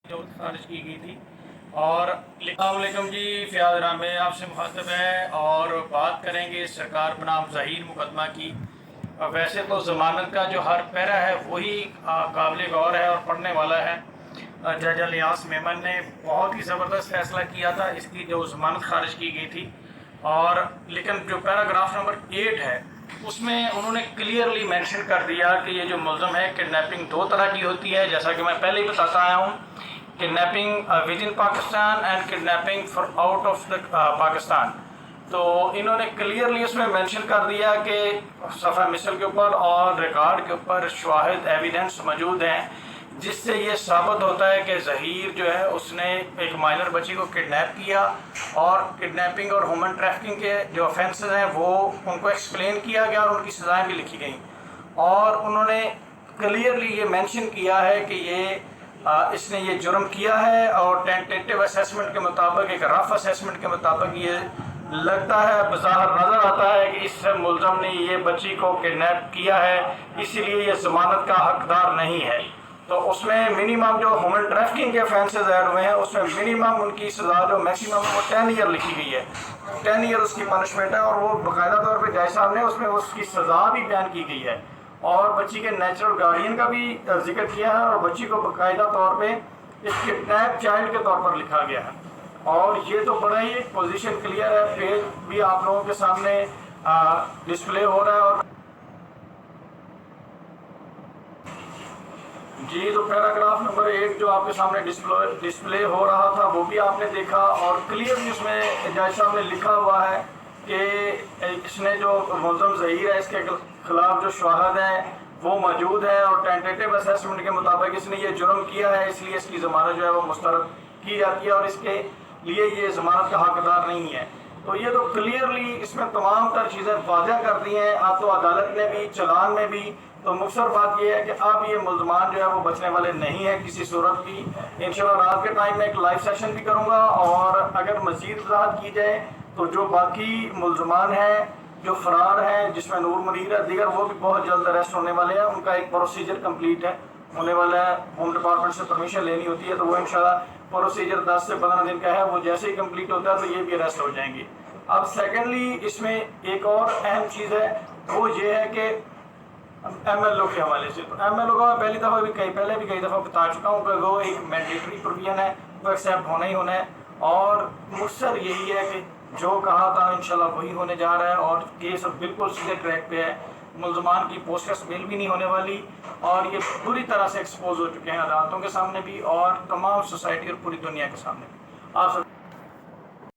खारिज की गई थी। और अस्सलामुअलैकुम जी, फ़ियाज़ रामे आपसे मुखातब है और बात करेंगे सरकार बनाम ज़हीर मुकदमा की। वैसे तो ज़मानत का जो हर पैरा है वही काबिल गौर है और पढ़ने वाला है। जज इलियास मेमन ने बहुत ही ज़बरदस्त फैसला किया था, इसकी जो ज़मानत खारिज की गई थी। और लेकिन जो पैराग्राफ नंबर 8 है उसमें उन्होंने क्लियरली मेंशन कर दिया कि ये जो मुल्ज़म है, किडनैपिंग दो तरह की होती है, जैसा कि मैं पहले ही बताता आया हूँ। Kidnapping with in Pakistan and kidnapping for out of the Pakistan. तो इन्होंने क्लियरली उसमें मेंशन कर दिया कि सफ़ा मिसल के ऊपर और रिकॉर्ड के ऊपर शवाहिद एविडेंस मौजूद हैं, जिससे ये साबित होता है कि ज़हीर जो है उसने एक माइनर बच्ची को किडनैप किया और किडनैपिंग और ह्यूमन ट्रैफिकिंग के जो ऑफेंसेस हैं वो उनको एक्सप्लेन किया गया और उनकी सज़ाएँ भी लिखी गई। और उन्होंने क्लियरली ये मेंशन किया है कि इसने ये जुर्म किया है और टेंटेटिव असेसमेंट के मुताबिक, एक रफ असेसमेंट के मुताबिक ये लगता है, बज़ाहिर नज़र आता है कि इस मुल्ज़म ने ये बच्ची को किडनैप किया है, इसीलिए ये ज़मानत का हकदार नहीं है। तो उसमें मिनिमम जो ह्यूमन ट्रैफिकिंग के ऑफेंसेस ऐड हुए हैं उसमें मिनिमम उनकी सज़ा जो मैक्सिमम है वो 10 ईयर लिखी गई है। 10 ईयर उसकी पनिशमेंट है और वो बाकायदा तौर पे जज साहब ने उसमें उसकी सज़ा भी बयान की गई है और बच्ची के नेचुरल गार्डियन का भी जिक्र किया है और बच्ची को बाकायदा तौर पे एक किडनैप चाइल्ड के तौर पर लिखा गया है। और ये तो बड़ा ही पोजीशन क्लियर है, पेज भी आप लोगों के सामने डिस्प्ले हो रहा है। और जी, तो पैराग्राफ नंबर 8 जो आपके सामने डिस्प्ले हो रहा था वो भी आपने देखा और क्लियरली उसमें जज साहब ने लिखा हुआ है कि इसने जो मुल्ज़म ज़हीर है इसके खिलाफ जो शवाहिद हैं वो मौजूद है और टेंटेटिव असेसमेंट के मुताबिक इसने ये जुर्म किया है, इसलिए इसकी ज़मानत जो है वो मुस्तरद की जाती है और इसके लिए ये ज़मानत का हकदार नहीं है। तो ये तो क्लियरली इसमें तमाम तर चीज़ें वाज़ह कर दी हैं, अब तो अदालत ने भी, चलान में भी। तो मुख्तर बात यह है कि अब ये मुल्ज़मान जो है वो बचने वाले नहीं है किसी सूरत भी। इंशाल्लाह रात के टाइम में एक लाइव सेशन भी करूँगा और अगर मज़ीद वज़ाहत की जाए तो जो बाकी मुल्ज़मान हैं जो फ़रार हैं, जिसमें नूर मुनीर है, दीगर, वो भी बहुत जल्द अरेस्ट होने वाले हैं। उनका एक प्रोसीजर कंप्लीट है, होने वाला है, होम डिपार्टमेंट से परमिशन लेनी होती है, तो वो इंशाल्लाह प्रोसीजर 10 से 15 दिन का है, वो जैसे ही कंप्लीट होता है तो ये भी अरेस्ट हो जाएंगे। अब सेकेंडली इसमें एक और अहम चीज़ है, वो ये है कि MLO के हवाले से। तो MLO का मैं पहले भी कई दफ़ा बता चुका हूँ कि वो एक मैंडेटरी प्रोविजन है, वो एक्सेप्ट होना ही होना है। और मुख्तर यही है कि जो कहा था इंशाल्लाह वही होने जा रहा है और केस बिल्कुल सीधे ट्रैक पे है। मुल्ज़मान की पोस्टर्स बेल भी नहीं होने वाली और ये पूरी तरह से एक्सपोज हो चुके हैं अदालतों के सामने भी और तमाम सोसाइटी और पूरी दुनिया के सामने भी। आप सब